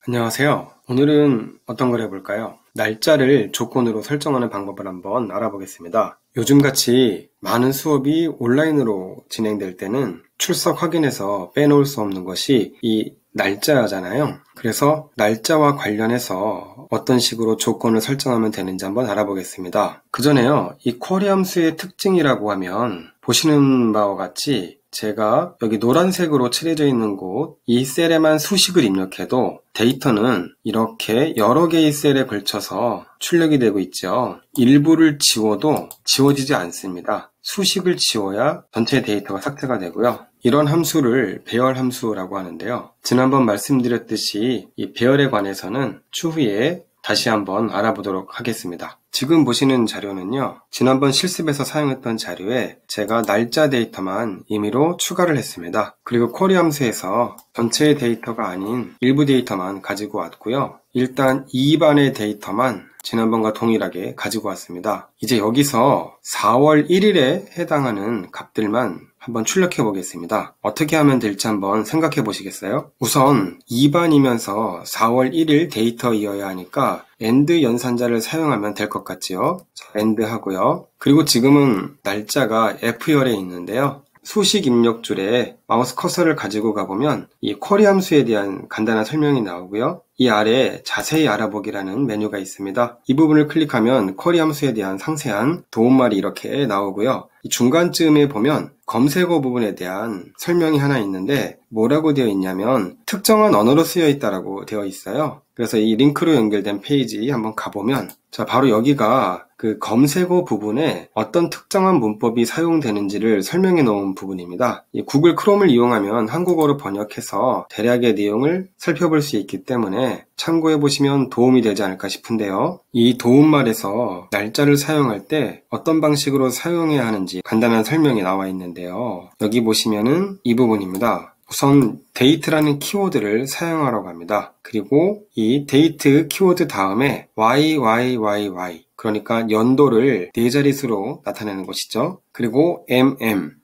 안녕하세요. 오늘은 어떤 걸 해볼까요? 날짜를 조건으로 설정하는 방법을 한번 알아보겠습니다. 요즘같이 많은 수업이 온라인으로 진행될 때는 출석 확인해서 빼놓을 수 없는 것이 이 날짜잖아요. 그래서 날짜와 관련해서 어떤 식으로 조건을 설정하면 되는지 한번 알아보겠습니다. 그 전에요, 이 쿼리 함수의 특징이라고 하면 보시는 바와 같이 제가 여기 노란색으로 칠해져 있는 곳, 이 셀에만 수식을 입력해도 데이터는 이렇게 여러 개의 셀에 걸쳐서 출력이 되고 있죠. 일부를 지워도 지워지지 않습니다. 수식을 지워야 전체 데이터가 삭제가 되고요. 이런 함수를 배열 함수라고 하는데요. 지난번 말씀드렸듯이 이 배열에 관해서는 추후에 다시 한번 알아보도록 하겠습니다. 지금 보시는 자료는요, 지난번 실습에서 사용했던 자료에 제가 날짜 데이터만 임의로 추가를 했습니다. 그리고 쿼리 함수에서 전체의 데이터가 아닌 일부 데이터만 가지고 왔고요. 일단 2반의 데이터만 지난번과 동일하게 가지고 왔습니다. 이제 여기서 4월 1일에 해당하는 값들만 한번 출력해 보겠습니다. 어떻게 하면 될지 한번 생각해 보시겠어요? 우선 2반이면서 4월 1일 데이터이어야 하니까 AND 연산자를 사용하면 될 것 같지요? AND 하고요. 그리고 지금은 날짜가 F열에 있는데요. 수식 입력줄에 마우스 커서를 가지고 가보면 이 쿼리 함수에 대한 간단한 설명이 나오고요. 이 아래에 자세히 알아보기라는 메뉴가 있습니다. 이 부분을 클릭하면 쿼리 함수에 대한 상세한 도움말이 이렇게 나오고요. 이 중간쯤에 보면 검색어 부분에 대한 설명이 하나 있는데 뭐라고 되어 있냐면 특정한 언어로 쓰여 있다라고 되어 있어요. 그래서 이 링크로 연결된 페이지 한번 가보면 자, 바로 여기가 그 검색어 부분에 어떤 특정한 문법이 사용되는지를 설명해 놓은 부분입니다. 이 구글 크롬을 이용하면 한국어로 번역해서 대략의 내용을 살펴볼 수 있기 때문에 참고해 보시면 도움이 되지 않을까 싶은데요. 이 도움말에서 날짜를 사용할 때 어떤 방식으로 사용해야 하는지 간단한 설명이 나와 있는데요. 여기 보시면은 이 부분입니다. 우선 date라는 키워드를 사용하라고 합니다. 그리고 이 date 키워드 다음에 YYYY 그러니까 연도를 4자릿수로 나타내는 것이죠. 그리고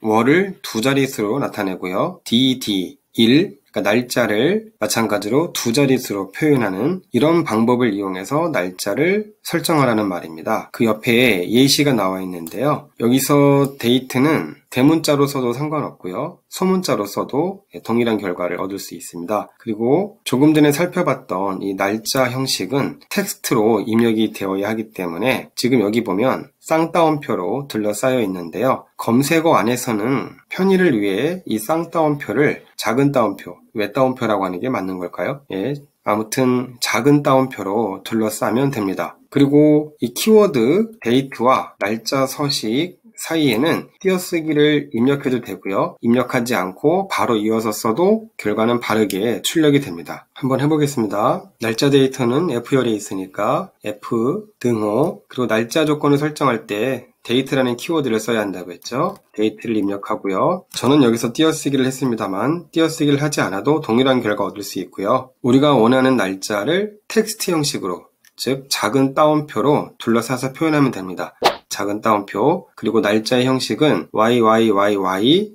월을 2자릿수로 나타내고요. DD, 일, 그러니까 날짜를 마찬가지로 2자릿수로 표현하는 이런 방법을 이용해서 날짜를 설정하라는 말입니다. 그 옆에 예시가 나와 있는데요. 여기서 date는 대문자로 써도 상관없고요. 소문자로 써도 동일한 결과를 얻을 수 있습니다. 그리고 조금 전에 살펴봤던 이 날짜 형식은 텍스트로 입력이 되어야 하기 때문에 지금 여기 보면 쌍따옴표로 둘러싸여 있는데요. 검색어 안에서는 편의를 위해 이 쌍따옴표를 작은 따옴표, 외따옴표라고 하는 게 맞는 걸까요? 예, 아무튼 작은 따옴표로 둘러싸면 됩니다. 그리고 이 키워드 date와 날짜 서식 사이에는 띄어쓰기를 입력해도 되고요. 입력하지 않고 바로 이어서 써도 결과는 바르게 출력이 됩니다. 한번 해보겠습니다. 날짜 데이터는 F열에 있으니까 F, 등호, 그리고 날짜 조건을 설정할 때 date라는 키워드를 써야 한다고 했죠. date를 입력하고요. 저는 여기서 띄어쓰기를 했습니다만 띄어쓰기를 하지 않아도 동일한 결과 얻을 수 있고요. 우리가 원하는 날짜를 텍스트 형식으로, 즉 작은 따옴표로 둘러싸서 표현하면 됩니다. 작은 따옴표, 그리고 날짜의 형식은 YYYY,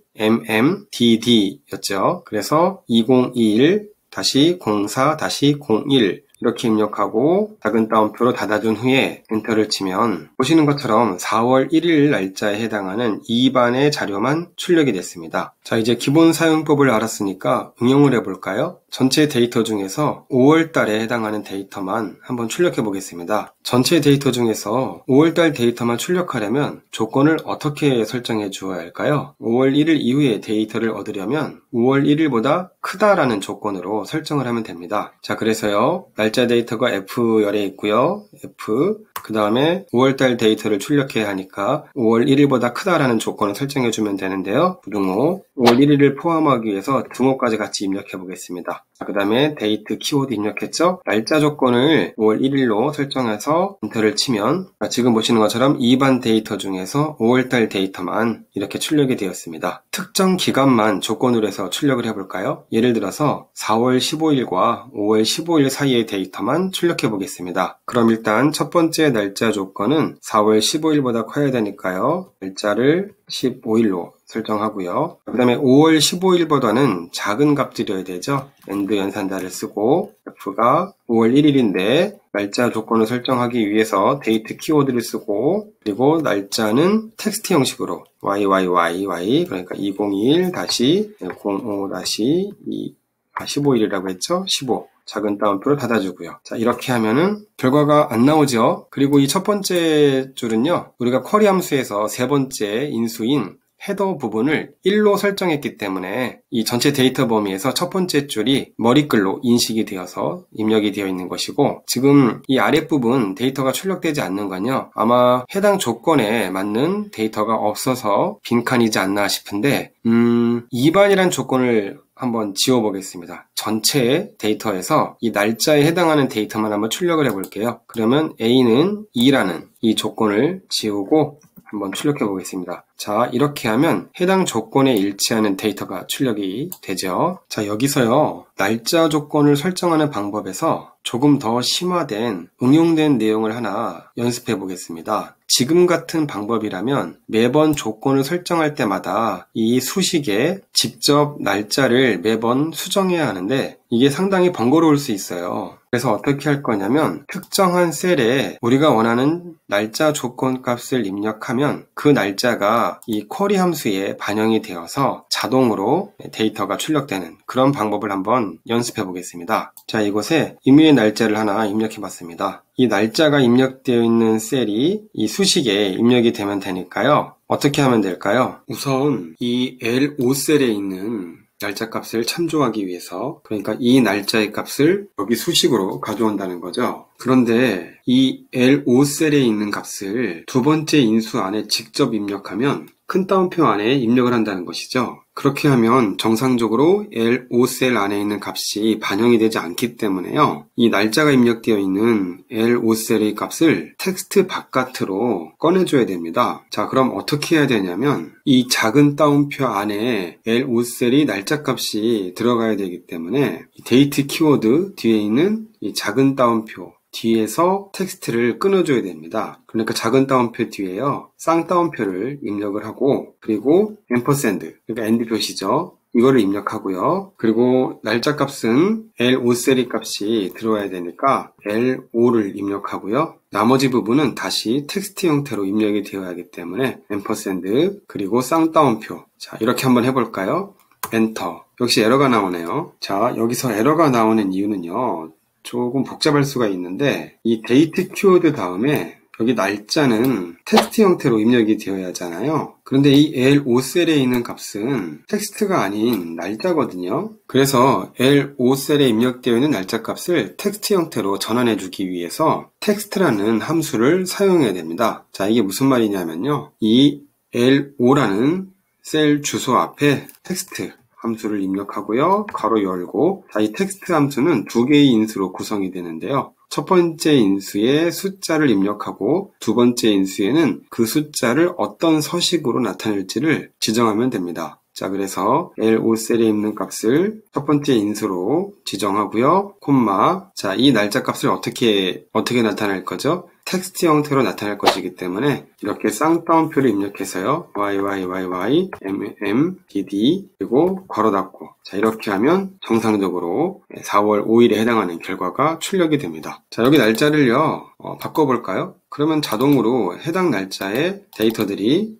였죠. 그래서 2021-04-01 이렇게 입력하고 작은 따옴표로 닫아준 후에 엔터를 치면 보시는 것처럼 4월 1일 날짜에 해당하는 2반의 자료만 출력이 됐습니다. 자, 이제 기본 사용법을 알았으니까 응용을 해볼까요? 전체 데이터 중에서 5월달에 해당하는 데이터만 한번 출력해 보겠습니다. 전체 데이터 중에서 5월달 데이터만 출력하려면 조건을 어떻게 설정해 주어야 할까요? 5월 1일 이후에 데이터를 얻으려면 5월 1일보다 크다라는 조건으로 설정을 하면 됩니다. 자, 그래서요, 날짜 데이터가 F열에 있고요. F, 그 다음에 5월달 데이터를 출력해야 하니까 5월 1일보다 크다라는 조건을 설정해 주면 되는데요. 부등호, 5월 1일을 포함하기 위해서 등호까지 같이 입력해 보겠습니다. 그 다음에 데이트 키워드 입력했죠? 날짜 조건을 5월 1일로 설정해서 엔터를 치면 지금 보시는 것처럼 2반 데이터 중에서 5월달 데이터만 이렇게 출력이 되었습니다. 특정 기간만 조건으로 해서 출력을 해볼까요? 예를 들어서 4월 15일과 5월 15일 사이의 데이터만 출력해 보겠습니다. 그럼 일단 첫 번째 날짜 조건은 4월 15일보다 커야 되니까요. 날짜를 15일로 설정하고요. 그 다음에 5월 15일보다는 작은 값들이어야 되죠. AND 연산자를 쓰고 F가 5월 1일인데 날짜 조건을 설정하기 위해서 date 키워드를 쓰고 그리고 날짜는 텍스트 형식으로 YYYY 그러니까 2021-05-15일이라고 했죠. 15 작은 따옴표로 닫아주고요. 자, 이렇게 하면은 결과가 안 나오죠. 그리고 이 첫 번째 줄은요, 우리가 쿼리 함수에서 세 번째 인수인 헤더 부분을 1로 설정했기 때문에 이 전체 데이터 범위에서 첫 번째 줄이 머리글로 인식이 되어서 입력이 되어 있는 것이고, 지금 이 아랫부분 데이터가 출력되지 않는 건요, 아마 해당 조건에 맞는 데이터가 없어서 빈칸이지 않나 싶은데 2반이란 조건을 한번 지워보겠습니다. 전체 데이터에서 이 날짜에 해당하는 데이터만 한번 출력을 해볼게요. 그러면 A는 2라는 이 조건을 지우고 한번 출력해 보겠습니다. 자, 이렇게 하면 해당 조건에 일치하는 데이터가 출력이 되죠. 자, 여기서요, 날짜 조건을 설정하는 방법에서 조금 더 심화된 응용된 내용을 하나 연습해 보겠습니다. 지금 같은 방법이라면 매번 조건을 설정할 때마다 이 수식에 직접 날짜를 매번 수정해야 하는데 이게 상당히 번거로울 수 있어요. 그래서 어떻게 할 거냐면 특정한 셀에 우리가 원하는 날짜 조건 값을 입력하면 그 날짜가 이 쿼리 함수에 반영이 되어서 자동으로 데이터가 출력되는 그런 방법을 한번 연습해 보겠습니다. 자, 이곳에 임의의 날짜를 하나 입력해 봤습니다. 이 날짜가 입력되어 있는 셀이 이 수식에 입력이 되면 되니까요. 어떻게 하면 될까요? 우선 이 L5셀에 있는 날짜 값을 참조하기 위해서, 그러니까 이 날짜의 값을 여기 수식으로 가져온다는 거죠. 그런데 이 L5셀에 있는 값을 두 번째 인수 안에 직접 입력하면 큰 따옴표 안에 입력을 한다는 것이죠. 그렇게 하면 정상적으로 L5셀 안에 있는 값이 반영이 되지 않기 때문에요. 이 날짜가 입력되어 있는 L5셀의 값을 텍스트 바깥으로 꺼내줘야 됩니다. 자, 그럼 어떻게 해야 되냐면 이 작은 따옴표 안에 L5셀이 날짜 값이 들어가야 되기 때문에 이 데이트 키워드 뒤에 있는 이 작은 따옴표 뒤에서 텍스트를 끊어줘야 됩니다. 그러니까 작은 따옴표 뒤에요, 쌍따옴표를 입력을 하고, 그리고 앰퍼샌드, 그러니까 AND 표시죠. 이거를 입력하고요. 그리고 날짜 값은 L5셀이 값이 들어와야 되니까 L5를 입력하고요. 나머지 부분은 다시 텍스트 형태로 입력이 되어야 하기 때문에 앰퍼샌드, 그리고 쌍따옴표. 자, 이렇게 한번 해볼까요? 엔터. 역시 에러가 나오네요. 자, 여기서 에러가 나오는 이유는요, 조금 복잡할 수가 있는데 이 데이트 키워드 다음에 여기 날짜는 텍스트 형태로 입력이 되어야 하잖아요. 그런데 이 L5셀에 있는 값은 텍스트가 아닌 날짜거든요. 그래서 L5셀에 입력되어 있는 날짜 값을 텍스트 형태로 전환해 주기 위해서 텍스트라는 함수를 사용해야 됩니다. 자, 이게 무슨 말이냐면요, 이 L5라는 셀 주소 앞에 텍스트 함수를 입력하고요. 괄호 열고, 자, 이 텍스트 함수는 두 개의 인수로 구성이 되는데요. 첫 번째 인수에 숫자를 입력하고 두 번째 인수에는 그 숫자를 어떤 서식으로 나타낼지를 지정하면 됩니다. 자, 그래서 L5셀에 있는 값을 첫 번째 인수로 지정하고요. 콤마. 자, 이 날짜 값을 어떻게 나타낼 거죠? 텍스트 형태로 나타날 것이기 때문에 이렇게 쌍따옴표를 입력해서요. YYYY, MMDD, 그리고 괄호 닫고. 자, 이렇게 하면 정상적으로 4월 5일에 해당하는 결과가 출력이 됩니다. 자, 여기 날짜를요, 바꿔볼까요? 그러면 자동으로 해당 날짜의 데이터들이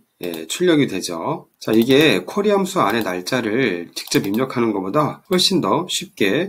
출력이 되죠. 자, 이게 쿼리 함수 안에 날짜를 직접 입력하는 것보다 훨씬 더 쉽게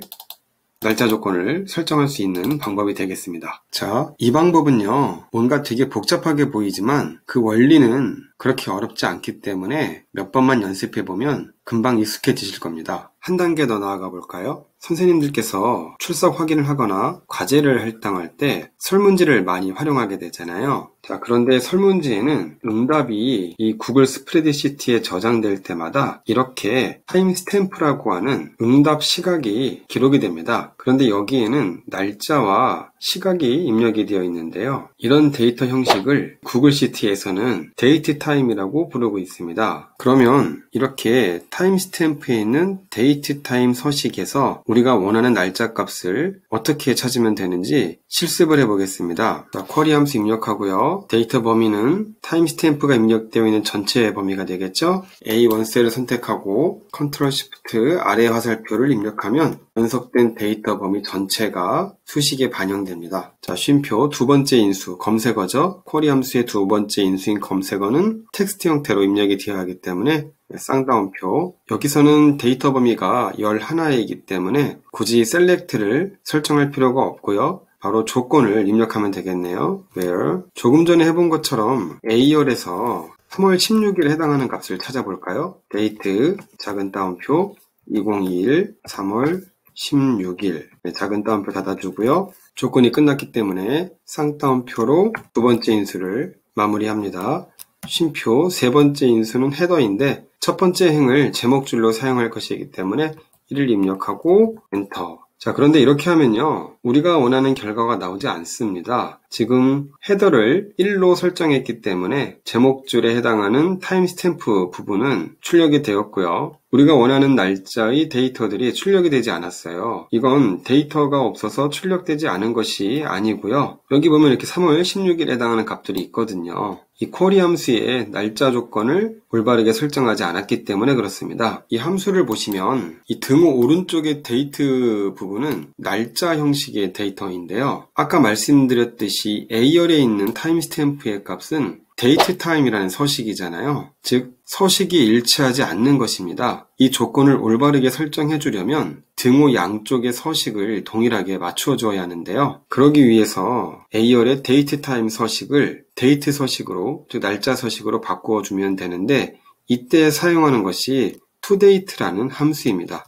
날짜 조건을 설정할 수 있는 방법이 되겠습니다. 자, 이 방법은요, 뭔가 되게 복잡하게 보이지만 그 원리는 그렇게 어렵지 않기 때문에 몇 번만 연습해보면 금방 익숙해지실 겁니다. 한 단계 더 나아가 볼까요? 선생님들께서 출석 확인을 하거나 과제를 할당할 때 설문지를 많이 활용하게 되잖아요. 자, 그런데 설문지에는 응답이 이 구글 스프레드시트에 저장될 때마다 이렇게 타임스탬프라고 하는 응답 시각이 기록이 됩니다. 그런데 여기에는 날짜와 시각이 입력이 되어 있는데요. 이런 데이터 형식을 구글 시트에서는 데이트 타임이라고 부르고 있습니다. 그러면 이렇게 타임스탬프에 있는 데이트 타임 서식에서 우리가 원하는 날짜 값을 어떻게 찾으면 되는지 실습을 해보겠습니다. 자, 쿼리 함수 입력하고요. 그래서 데이터 범위는 타임스탬프가 입력되어 있는 전체 범위가 되겠죠. A1 셀을 선택하고 컨트롤 시프트 아래 화살표를 입력하면 연속된 데이터 범위 전체가 수식에 반영됩니다. 자, 쉼표 두 번째 인수 검색어죠. 쿼리 함수의 두 번째 인수인 검색어는 텍스트 형태로 입력이 되어야 하기 때문에 쌍따옴표. 여기서는 데이터 범위가 11개이기 때문에 굳이 셀렉트를 설정할 필요가 없고요. 바로 조건을 입력하면 되겠네요. where 조금 전에 해본 것처럼 A열에서 3월 16일에 해당하는 값을 찾아볼까요? date 작은 따옴표 2021 3월 16일 작은 따옴표 닫아주고요. 조건이 끝났기 때문에 쌍따옴표로 두 번째 인수를 마무리합니다. 쉼표 세 번째 인수는 헤더인데 첫 번째 행을 제목줄로 사용할 것이기 때문에 1을 입력하고 엔터. 자, 그런데 이렇게 하면요, 우리가 원하는 결과가 나오지 않습니다. 지금 헤더를 1로 설정했기 때문에 제목줄에 해당하는 타임스탬프 부분은 출력이 되었고요. 우리가 원하는 날짜의 데이터들이 출력이 되지 않았어요. 이건 데이터가 없어서 출력되지 않은 것이 아니고요. 여기 보면 이렇게 3월 16일에 해당하는 값들이 있거든요. 이 쿼리 함수의 날짜 조건을 올바르게 설정하지 않았기 때문에 그렇습니다. 이 함수를 보시면 이 등호 오른쪽의 데이트 부분은 날짜 형식의 데이터인데요. 아까 말씀드렸듯이 A열에 있는 타임스탬프의 값은 데이트 타임이라는 서식이잖아요. 즉 서식이 일치하지 않는 것입니다. 이 조건을 올바르게 설정해 주려면 등호 양쪽의 서식을 동일하게 맞추어 줘야 하는데요. 그러기 위해서 A열의 데이트 타임 서식을 데이트 서식으로, 즉 날짜 서식으로 바꾸어 주면 되는데 이때 사용하는 것이 toDate라는 함수입니다.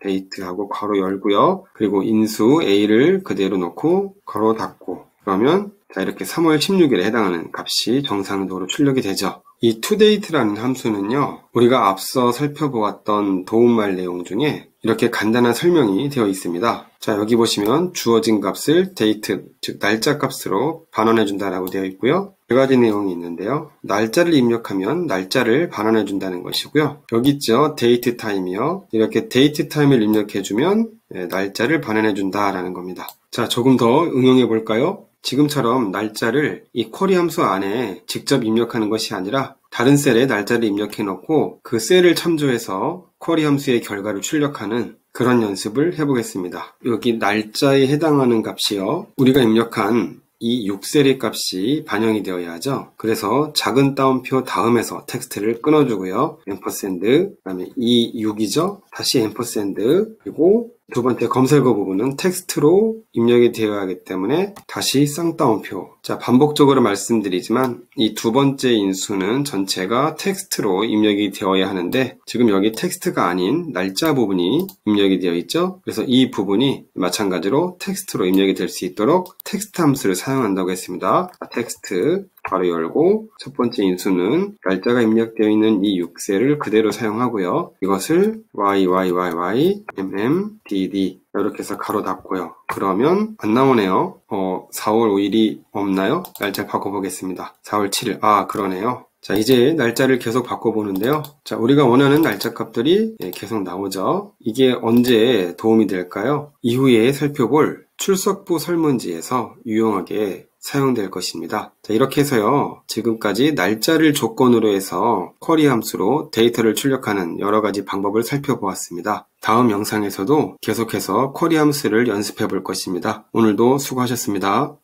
date하고 괄호 열고요. 그리고 인수 A를 그대로 놓고 괄호 닫고 그러면 자, 이렇게 3월 16일에 해당하는 값이 정상도로 출력이 되죠. 이 toDate라는 함수는요, 우리가 앞서 살펴보았던 도움말 내용 중에 이렇게 간단한 설명이 되어 있습니다. 자, 여기 보시면 주어진 값을 date, 즉 날짜 값으로 반환해 준다라고 되어 있고요. 두 가지 내용이 있는데요. 날짜를 입력하면 날짜를 반환해 준다는 것이고요. 여기 있죠. date time이요. 이렇게 date time을 입력해 주면 날짜를 반환해 준다라는 겁니다. 자, 조금 더 응용해 볼까요? 지금처럼 날짜를 이 쿼리 함수 안에 직접 입력하는 것이 아니라 다른 셀에 날짜를 입력해 놓고 그 셀을 참조해서 쿼리 함수의 결과를 출력하는 그런 연습을 해보겠습니다. 여기 날짜에 해당하는 값이요. 우리가 입력한 이 6셀의 값이 반영이 되어야 하죠. 그래서 작은 따옴표 다음에서 텍스트를 끊어주고요. 앰퍼샌드, 그 다음에 이 6이죠. 다시 앰퍼샌드, 그리고 두 번째 검색어 부분은 텍스트로 입력이 되어야 하기 때문에 다시 쌍따옴표. 자, 반복적으로 말씀드리지만 이 두 번째 인수는 전체가 텍스트로 입력이 되어야 하는데 지금 여기 텍스트가 아닌 날짜 부분이 입력이 되어 있죠. 그래서 이 부분이 마찬가지로 텍스트로 입력이 될 수 있도록 텍스트 함수를 사용한다고 했습니다. 텍스트 바로 열고 첫 번째 인수는 날짜가 입력되어 있는 이 6셀을 그대로 사용하고요. 이것을 YYYY 이렇게 해서 가로 닫고요. 그러면 안 나오네요. 4월 5일이 없나요? 날짜 바꿔보겠습니다. 4월 7일. 아, 그러네요. 자, 이제 날짜를 계속 바꿔보는데요. 자, 우리가 원하는 날짜 값들이 계속 나오죠. 이게 언제 도움이 될까요? 이후에 살펴볼 출석부 설문지에서 유용하게 사용될 것입니다. 자, 이렇게 해서요, 지금까지 날짜를 조건으로 해서 쿼리 함수로 데이터를 출력하는 여러 가지 방법을 살펴보았습니다. 다음 영상에서도 계속해서 쿼리 함수를 연습해 볼 것입니다. 오늘도 수고하셨습니다.